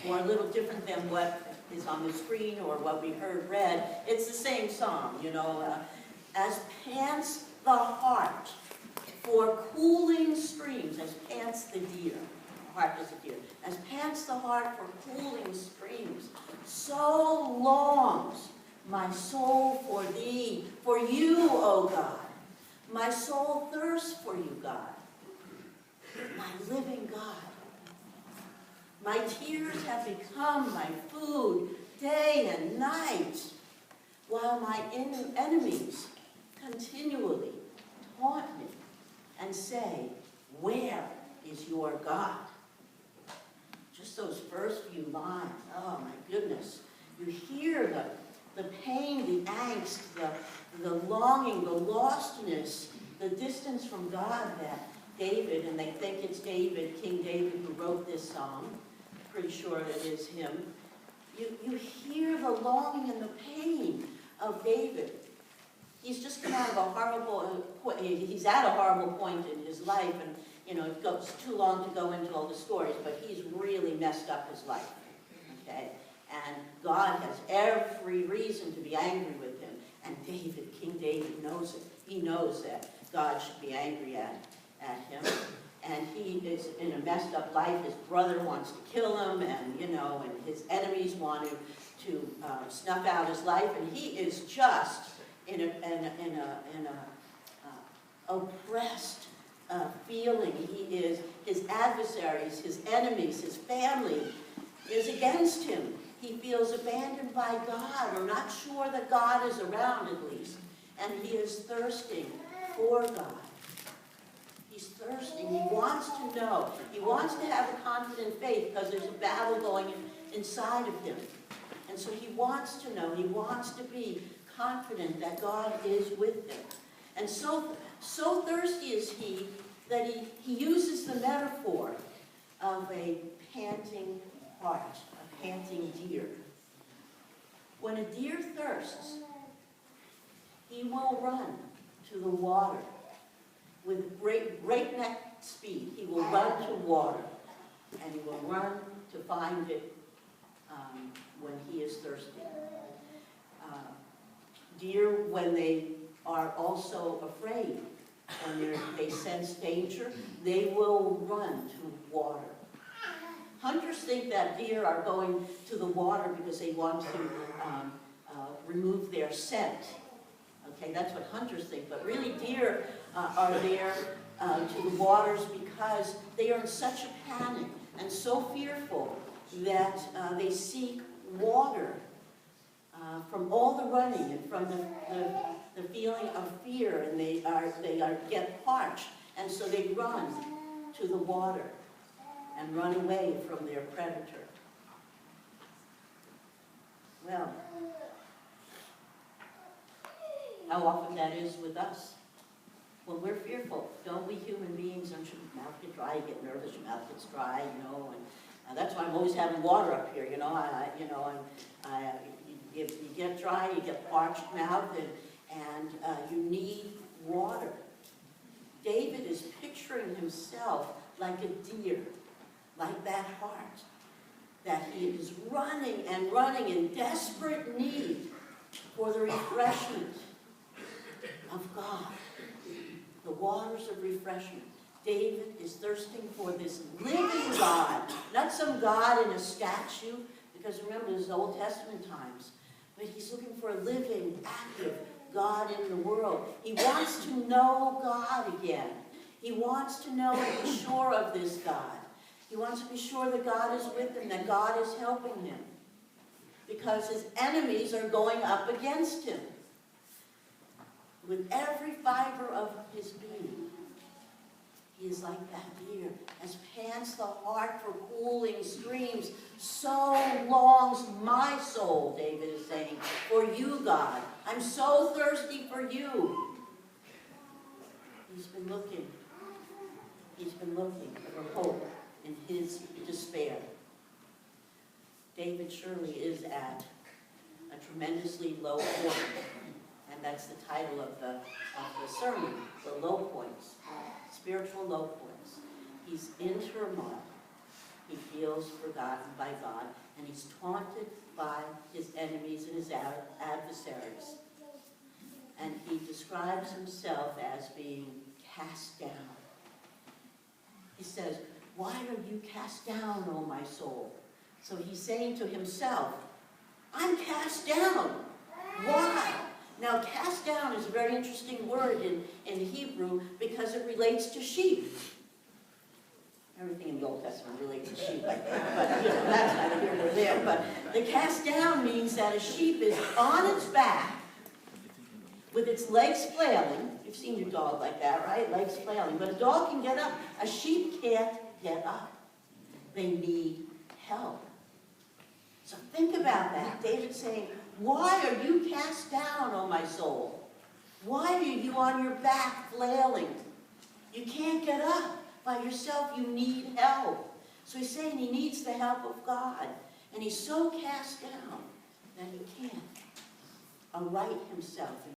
or a little different than what is on the screen or what we heard read. It's the same song, you know. As pants the hart for cooling streams, as pants the deer, heart is a deer, as pants the hart for cooling streams, so longs my soul for thee, for you, O God. My soul thirsts for you, God, my living God. My tears have become my food day and night, while my enemies continually taunt me and say, where is your God? Just those first few lines, oh my goodness. You hear the pain, the angst, the longing, the lostness, the distance from God that David, and they think it's David, King David, who wrote this song. Pretty sure it is him. You hear the longing and the pain of David. He's just come out of a horrible, he's at a horrible point in his life, and you know, it goes too long to go into all the stories, but he's really messed up his life, okay? And God has every reason to be angry with him, and David, King David knows it. He knows that God should be angry at him, and he is in a messed up life. His brother wants to kill him, and you know, and his enemies want to snuff out his life, and he is just in a oppressed feeling. He is, his adversaries, his enemies, his family is against him. He feels abandoned by God, or not sure that God is around at least, and he is thirsting for God. He's thirsting. He wants to know. He wants to have a confident faith because there's a battle going inside of him. And so he wants to know. He wants to be confident that God is with him. And so thirsty is he that he uses the metaphor of a panting hart, a panting deer. When a deer thirsts, he will run to the water. With breakneck speed, he will run to water, and he will run to find it when he is thirsty. Deer, when they are also afraid, when they sense danger, they will run to water. Hunters think that deer are going to the water because they want to remove their scent. Okay, that's what hunters think, but really deer are there to the waters because they are in such a panic and so fearful that they seek water from all the running and from the feeling of fear, and they get parched, and so they run to the water and run away from their predator. Well, how often that is with us. When we're fearful, don't we human beings, don't your mouth get dry, you get nervous, your mouth gets dry, you know, and that's why I'm always having water up here, you know, you get dry, you get parched mouth, and you need water. David is picturing himself like a deer, like that hart, that he is running and running in desperate need for the refreshment of God, the waters of refreshment. David is thirsting for this living God, not some God in a statue, because remember, this is Old Testament times, but he's looking for a living, active God in the world. He wants to know God again. He wants to know and be sure of this God. He wants to be sure that God is with him, that God is helping him, because his enemies are going up against him. With every fiber of his being, he is like that deer. As pants the hart for cooling streams, so longs my soul, David is saying, for you, God. I'm so thirsty for you. He's been looking. He's been looking for hope in his despair. David surely is at a tremendously low point. And that's the title of the sermon, the low points, spiritual low points. He's in turmoil. He feels forgotten by God, and he's taunted by his enemies and his adversaries. And he describes himself as being cast down. He says, "Why are you cast down, O my soul?" So he's saying to himself, I'm cast down. Why? Now, cast down is a very interesting word in Hebrew because it relates to sheep. Everything in the Old Testament relates to sheep, but that's neither here nor there. But the cast down means that a sheep is on its back with its legs flailing. You've seen your dog like that, right? Legs flailing. But a dog can get up. A sheep can't get up. They need help. So think about that. David's saying, why are you cast down, O my soul? Why are you on your back flailing? You can't get up by yourself. You need help. So he's saying he needs the help of God. And he's so cast down that he can't aright himself